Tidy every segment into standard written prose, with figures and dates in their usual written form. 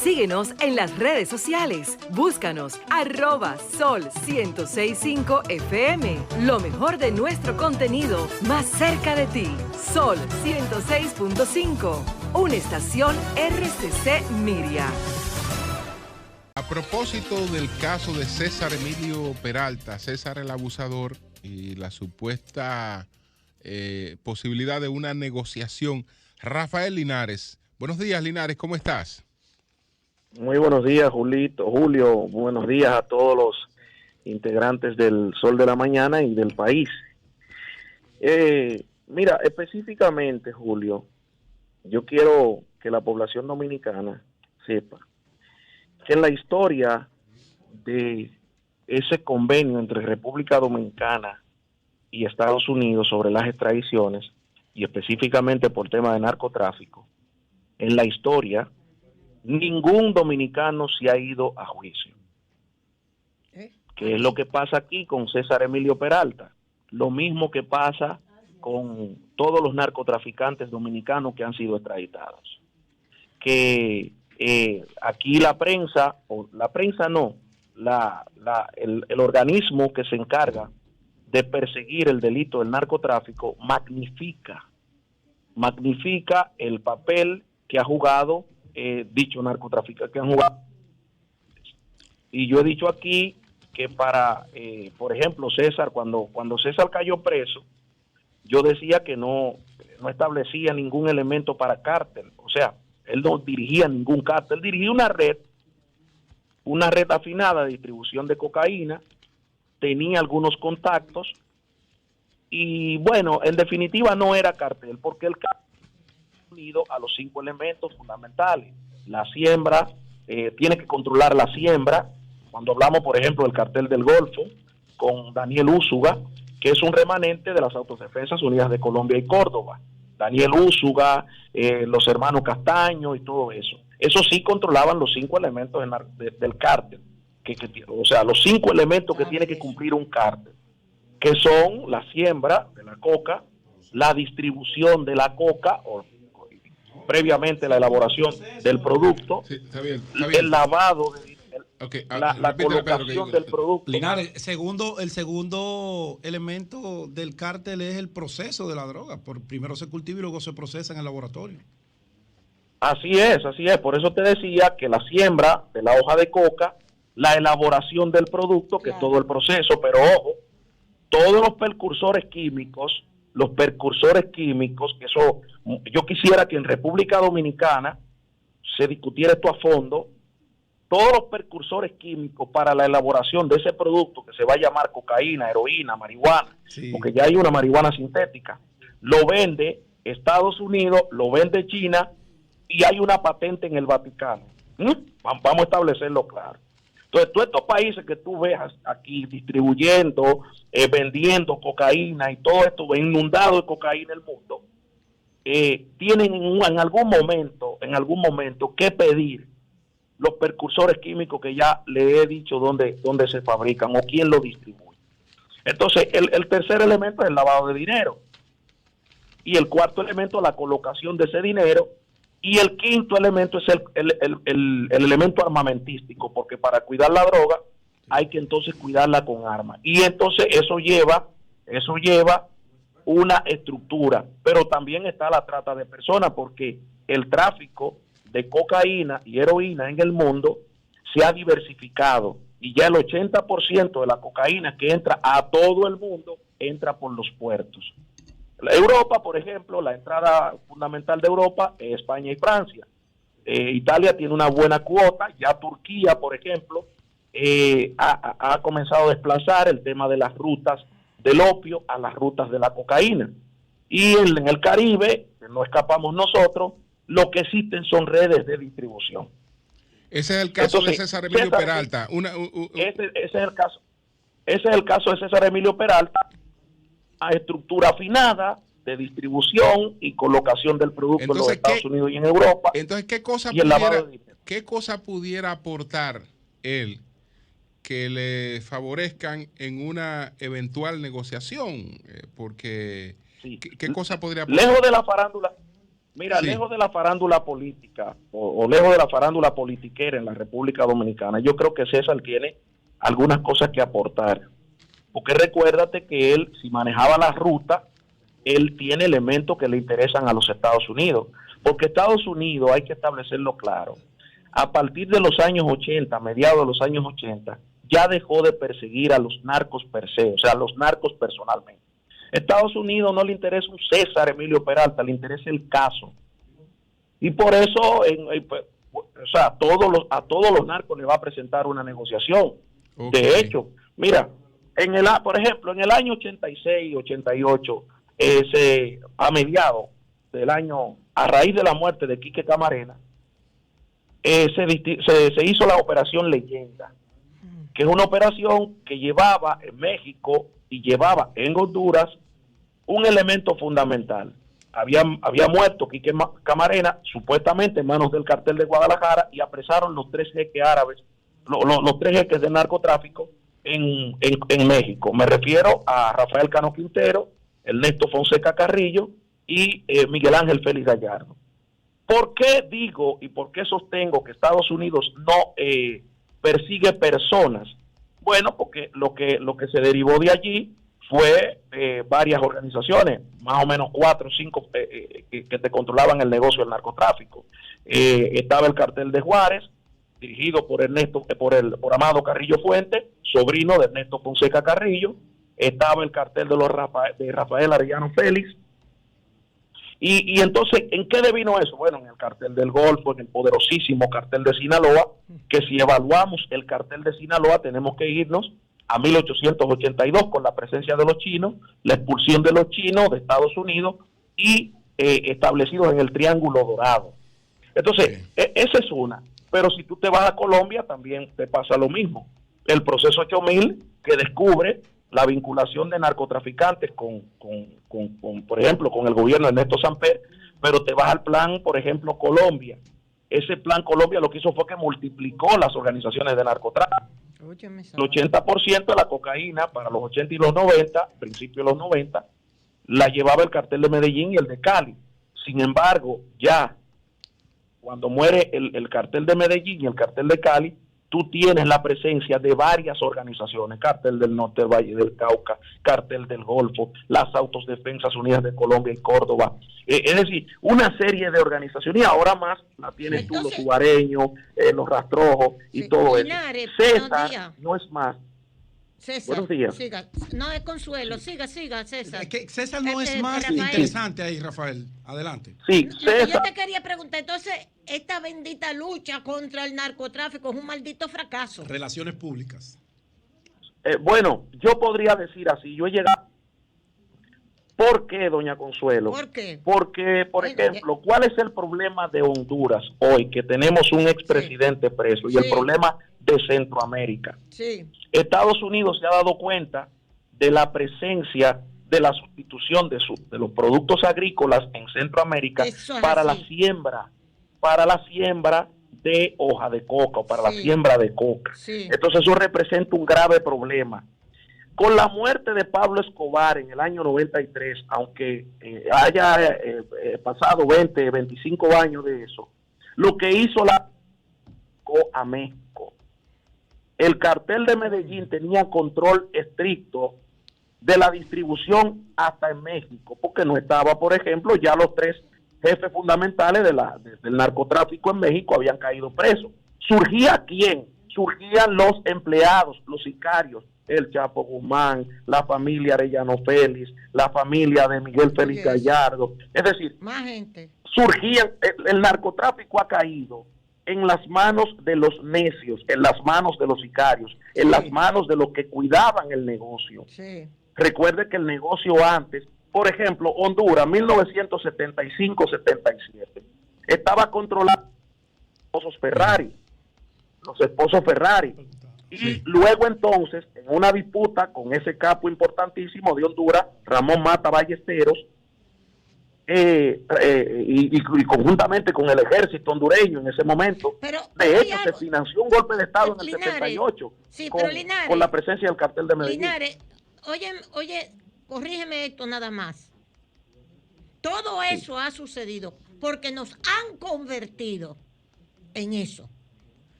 Síguenos en las redes sociales. Búscanos @Sol1065 FM. Lo mejor de nuestro contenido más cerca de ti. Sol 106.5. Una estación RCC Miria. A propósito del caso de César Emilio Peralta, César el abusador, y la supuesta posibilidad de una negociación, Rafael Linares. Buenos días, Linares, ¿cómo estás? Muy buenos días, Julio. Buenos días a todos los integrantes del Sol de la Mañana y del país. Mira, específicamente, Julio, yo quiero que la población dominicana sepa que en la historia de ese convenio entre República Dominicana y Estados Unidos sobre las extradiciones, y específicamente por tema de narcotráfico, en la historia ningún dominicano se ha ido a juicio. ¿Qué es lo que pasa aquí con César Emilio Peralta? Lo mismo que pasa con todos los narcotraficantes dominicanos que han sido extraditados. Que aquí la prensa, el organismo que se encarga de perseguir el delito del narcotráfico magnifica el papel que ha jugado dicho narcotraficante que han jugado. Y yo he dicho aquí que para, por ejemplo, César, cuando César cayó preso, yo decía que no establecía ningún elemento para cártel. O sea, él no dirigía ningún cártel, dirigía una red afinada de distribución de cocaína, tenía algunos contactos y, bueno, en definitiva no era cártel, porque el cártel unido a los 5 elementos fundamentales. La siembra, tiene que controlar la siembra. Cuando hablamos, por ejemplo, del cartel del Golfo, con Daniel Úsuga, que es un remanente de las Autodefensas Unidas de Colombia y Córdoba. Daniel Úsuga, los hermanos Castaño y todo eso. Eso sí controlaban los 5 elementos del cártel. O sea, los 5 elementos que tiene que cumplir un cártel, que son la siembra de la coca, la distribución de la coca, o previamente la elaboración del producto, sí, está bien. El lavado, la colocación del producto. Linares, el segundo elemento del cártel es el proceso de la droga. Primero se cultiva y luego se procesa en el laboratorio. Así es. Por eso te decía que la siembra de la hoja de coca, la elaboración del producto, que es todo el proceso, pero ojo, todos los precursores químicos, que eso, yo quisiera que en República Dominicana se discutiera esto a fondo, todos los precursores químicos para la elaboración de ese producto que se va a llamar cocaína, heroína, marihuana, sí, porque ya hay una marihuana sintética, lo vende Estados Unidos, lo vende China y hay una patente en el Vaticano. Vamos a establecerlo claro. Entonces, todos estos países que tú ves aquí distribuyendo, vendiendo cocaína y todo esto inundado de cocaína el mundo, tienen en algún momento que pedir los precursores químicos que ya le he dicho dónde se fabrican o quién lo distribuye. Entonces, el tercer elemento es el lavado de dinero. Y el cuarto elemento, la colocación de ese dinero. Y el quinto elemento es el elemento armamentístico, porque para cuidar la droga hay que entonces cuidarla con armas. Y entonces eso lleva una estructura, pero también está la trata de personas, porque el tráfico de cocaína y heroína en el mundo se ha diversificado y ya el 80% de la cocaína que entra a todo el mundo entra por los puertos. Europa, por ejemplo, la entrada fundamental de Europa es España y Francia. Italia tiene una buena cuota, ya Turquía, por ejemplo, ha comenzado a desplazar el tema de las rutas del opio a las rutas de la cocaína. Y en el Caribe, que no escapamos nosotros, lo que existen son redes de distribución. Ese es el caso de César Emilio Peralta. Ese es el caso. Ese es el caso de César Emilio Peralta, a estructura afinada de distribución y colocación del producto en los Estados Unidos y en Europa. Entonces, ¿qué cosa pudiera aportar él que le favorezcan en una eventual negociación? Porque, sí, ¿qué cosa podría aportar? Lejos Mira, Sí. lejos de la farándula política o lejos de la farándula politiquera en la República Dominicana, yo creo que César tiene algunas cosas que aportar. Porque recuérdate que él, si manejaba la ruta, él tiene elementos que le interesan a los Estados Unidos. Porque Estados Unidos, hay que establecerlo claro, a partir de los años 80, mediados de los años 80, ya dejó de perseguir a los narcos per se, o sea, a los narcos personalmente. Estados Unidos no le interesa un César Emilio Peralta, le interesa el caso. Y por eso, o sea, a todos los narcos le va a presentar una negociación. Okay. De hecho, mira, por ejemplo, en el año 86, 88, a mediados del año, a raíz de la muerte de Quique Camarena, se hizo la operación Leyenda, que es una operación que llevaba en México y llevaba en Honduras un elemento fundamental. Había muerto Quique Camarena, supuestamente en manos del cartel de Guadalajara, y apresaron los 3 jeques árabes, los 3 jeques de narcotráfico en México. Me refiero a Rafael Cano Quintero, Ernesto Fonseca Carrillo y Miguel Ángel Félix Gallardo. ¿Por qué digo y por qué sostengo que Estados Unidos no persigue personas? Bueno, porque lo que se derivó de allí fue varias organizaciones, más o menos 4 o 5 que te controlaban el negocio del narcotráfico. Estaba el cartel de Juárez, dirigido por Amado Carrillo Fuentes, sobrino de Ernesto Fonseca Carrillo. Estaba el cartel de Rafael Arellano Félix. Y entonces, ¿en qué devino eso? Bueno, en el cartel del Golfo, en el poderosísimo cartel de Sinaloa, que si evaluamos el cartel de Sinaloa, tenemos que irnos a 1882 con la presencia de los chinos, la expulsión de los chinos de Estados Unidos y establecidos en el Triángulo Dorado. Entonces, esa es una. Pero si tú te vas a Colombia, también te pasa lo mismo. El proceso 8000, que descubre la vinculación de narcotraficantes con por ejemplo, con el gobierno de Ernesto Samper, pero te vas al plan, por ejemplo, Colombia. Ese plan Colombia lo que hizo fue que multiplicó las organizaciones de narcotráfico. El 80% de la cocaína para los 80 y los 90, principios de los 90, la llevaba el cartel de Medellín y el de Cali. Sin embargo, ya cuando muere el cartel de Medellín y el cartel de Cali, tú tienes la presencia de varias organizaciones, Cartel del Norte del Valle del Cauca, Cartel del Golfo, las Autodefensas Unidas de Colombia y Córdoba. Es decir, una serie de organizaciones, y ahora más la tienes tú, los subareños, los rastrojos y todo Linares, eso. César no es más. César, buenos días. Siga. No es Consuelo, siga, César. Que César no es más Rafael. interesante ahí, Rafael. Adelante. Sí, César. Yo te quería preguntar, entonces, esta bendita lucha contra el narcotráfico es un maldito fracaso. Relaciones públicas. Bueno, yo podría decir así, yo he llegado... ¿Por qué, doña Consuelo? ¿Por qué? Porque, por ejemplo, ¿cuál es el problema de Honduras hoy? Que tenemos un expresidente preso y el problema de Centroamérica. Sí. Estados Unidos se ha dado cuenta de la presencia de la sustitución de los productos agrícolas en Centroamérica para la siembra de hoja de coca o para la siembra de coca. Sí. Entonces eso representa un grave problema. Con la muerte de Pablo Escobar en el año 93, aunque haya pasado 20, 25 años de eso, lo que hizo a México. El cartel de Medellín tenía control estricto de la distribución hasta en México, porque no estaba, por ejemplo, ya los 3 jefes fundamentales del narcotráfico en México habían caído presos. ¿Surgía quién? Surgían los empleados, los sicarios, el Chapo Guzmán, la familia Arellano Félix, la familia de Miguel Félix Gallardo. Es decir, más gente. Surgían, el narcotráfico ha caído en las manos de los necios, en las manos de los sicarios, en las manos de los que cuidaban el negocio. Sí. Recuerde que el negocio antes, por ejemplo, Honduras, 1975-77, estaba controlado por los esposos Ferrari. Y luego entonces, en una disputa con ese capo importantísimo de Honduras, Ramón Mata Ballesteros, y conjuntamente con el ejército hondureño en ese momento, de hecho se financió un golpe de Estado en el 78 con la presencia del cartel de Medellín. Linares, oye, corrígeme esto nada más. Todo eso ha sucedido porque nos han convertido en eso.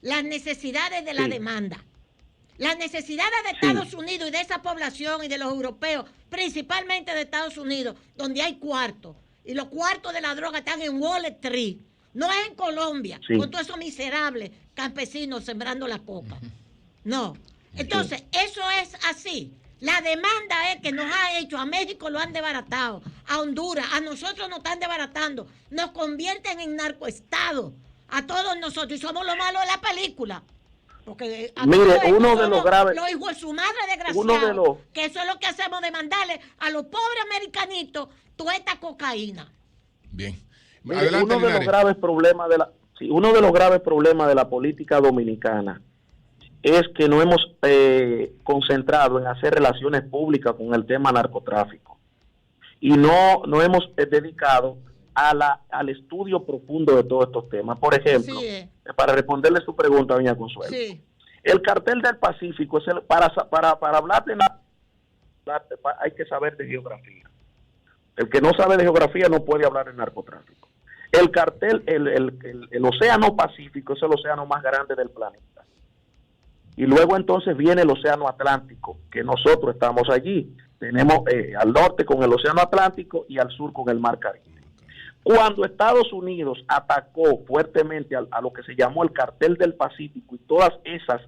Las necesidades de la demanda. Las necesidades de Estados Unidos y de esa población y de los europeos, principalmente de Estados Unidos, donde hay cuartos. Y los cuartos de la droga están en Wall Street. No es en Colombia, con todos esos miserables campesinos sembrando la coca. No. Entonces, eso es así. La demanda es que nos ha hecho, a México lo han desbaratado, a Honduras, a nosotros nos están desbaratando, nos convierten en narcoestado, a todos nosotros, y somos lo malo de la película. Porque mire, uno de los graves, los hijos de su madre desgraciados, que eso es lo que hacemos, de mandarle a los pobres americanitos toda esta cocaína. Bien. Mire, Adelante, uno de los graves problemas de la política dominicana es que no hemos concentrado en hacer relaciones públicas con el tema narcotráfico y no hemos dedicado al estudio profundo de todos estos temas. Por ejemplo, para responderle su pregunta, doña Consuelo, el cartel del Pacífico es para hablar de hay que saber de geografía. El que no sabe de geografía no puede hablar de narcotráfico. El cartel, el océano Pacífico es el océano más grande del planeta. Y luego entonces viene el océano Atlántico, que nosotros estamos allí. Tenemos al norte con el océano Atlántico y al sur con el mar Caribe. Cuando Estados Unidos atacó fuertemente a lo que se llamó el cartel del Pacífico y todas esas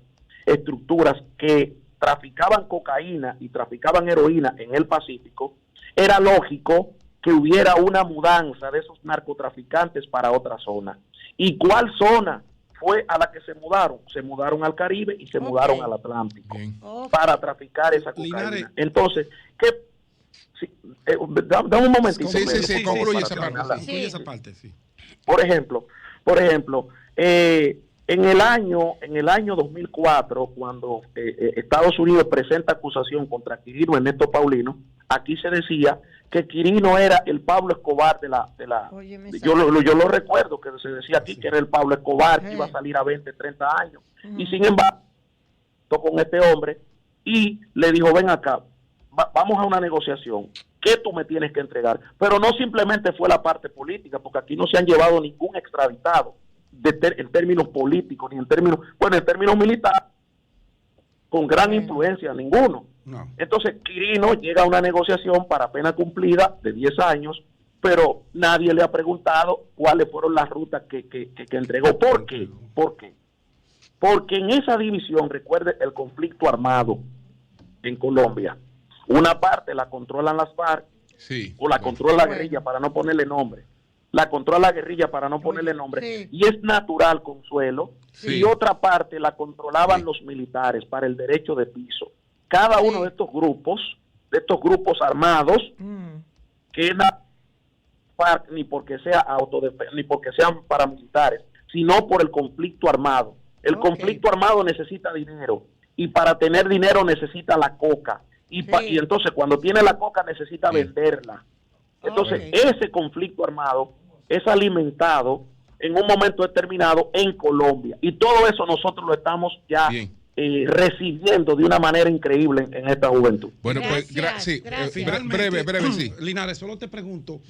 estructuras que traficaban cocaína y traficaban heroína en el Pacífico, era lógico que hubiera una mudanza de esos narcotraficantes para otra zona. ¿Y cuál zona fue a la que se mudaron? Se mudaron al Caribe y se mudaron al Atlántico para traficar esa cocaína. Linares. Entonces, ¿qué? Dame un momentito. Sí, concluye esa parte. Por ejemplo, en el año 2004, cuando Estados Unidos presenta acusación contra Quirino Ernesto Paulino, aquí se decía que Quirino era el Pablo Escobar yo lo recuerdo, que se decía aquí que era el Pablo Escobar, que iba a salir a 20, 30 años. Y sin embargo, con este hombre y le dijo, ven acá, vamos a una negociación, ¿qué tú me tienes que entregar? Pero no simplemente fue la parte política, porque aquí no se han llevado ningún extraditado en términos políticos, ni en términos militares, con gran influencia, ninguno. No. Entonces Quirino llega a una negociación para pena cumplida de 10 años, pero nadie le ha preguntado cuáles fueron las rutas que entregó. ¿Por qué? Porque en esa división, recuerde el conflicto armado en Colombia, una parte la controlan las FARC, o la controla la guerrilla para no ponerle nombre. Y es natural, Consuelo, y otra parte la controlaban los militares para el derecho de piso. Cada uno de estos grupos armados, que no FARC ni porque sea ni porque sean paramilitares, sino por el conflicto armado. El conflicto armado necesita dinero, y para tener dinero necesita la coca, y entonces cuando tiene la coca necesita venderla. Entonces ese conflicto armado es alimentado en un momento determinado en Colombia, y todo eso nosotros lo estamos ya recibiendo de una manera increíble en esta juventud. Bueno, pues breve, sí. Linares, solo te pregunto,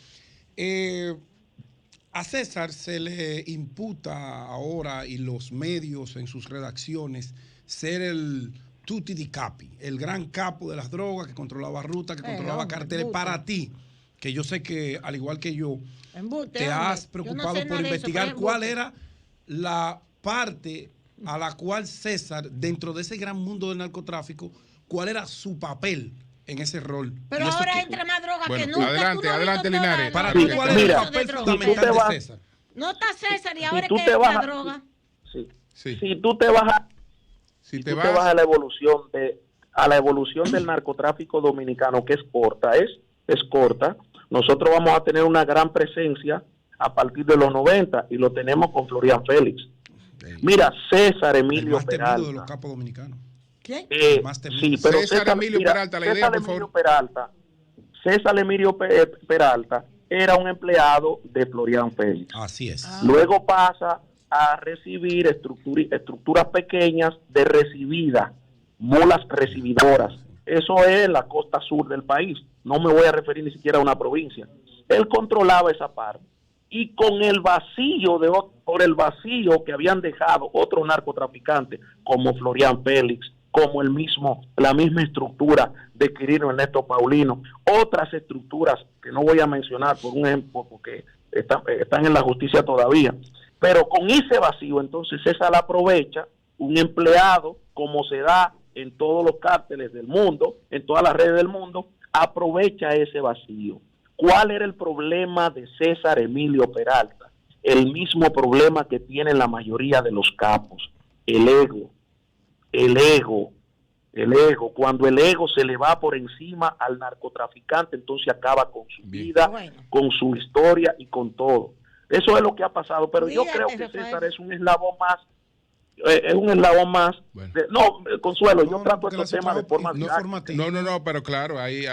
a César se le imputa ahora, y los medios en sus redacciones, ser el tutti di capi, el gran capo de las drogas, que controlaba rutas, que controlaba carteles. Para ti, que yo sé que al igual que yo, te has preocupado por investigar cuál era la parte a la cual César, dentro de ese gran mundo del narcotráfico, cuál era su papel en ese rol. Pero ahora entra más droga que nunca. Adelante, Linares. Para ti, ¿cuál es el papel fundamental de César? No está César y ahora es que entra droga. Si tú te vas a la evolución del narcotráfico dominicano, que es corta, nosotros vamos a tener una gran presencia a partir de los 90, y lo tenemos con Florian Félix. Mira, César Emilio Peralta. De los capos dominicanos. ¿Quién? Pero César Emilio Peralta, la idea, por favor. César Emilio Peralta era un empleado de Florian Félix. Así es. Luego pasa a recibir estructuras pequeñas de recibida, mulas recibidoras. Eso es en la costa sur del país. No me voy a referir ni siquiera a una provincia. Él controlaba esa parte. y con el vacío por el vacío que habían dejado otros narcotraficantes como Florian Félix, como la misma estructura de Quirino Ernesto Paulino, otras estructuras que no voy a mencionar por un ejemplo porque están en la justicia todavía, pero con ese vacío entonces César aprovecha un empleado, como se da en todos los cárteles del mundo, en todas las redes del mundo, aprovecha ese vacío. ¿Cuál era el problema de César Emilio Peralta? El mismo problema que tienen la mayoría de los capos, el ego. Cuando el ego se le va por encima al narcotraficante, entonces acaba con su vida, con su historia y con todo. Eso es lo que ha pasado, pero yo creo que César es un eslabón más. Bueno. Consuelo, yo trato estos temas de forma didáctica. No, pero claro, ahí...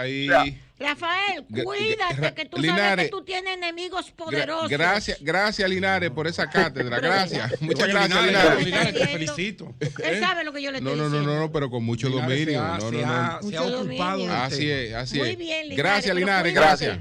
Rafael, cuídate, que tú sabes que tú tienes enemigos poderosos. Gracias, Linares, por esa cátedra. Gracias. Muchas gracias, Linares. Te felicito. Él sabe lo que yo le estoy diciendo. No, pero con mucho dominio. Se ha ocupado. Así es. Muy bien, Linares. Gracias, Linares. Gracias.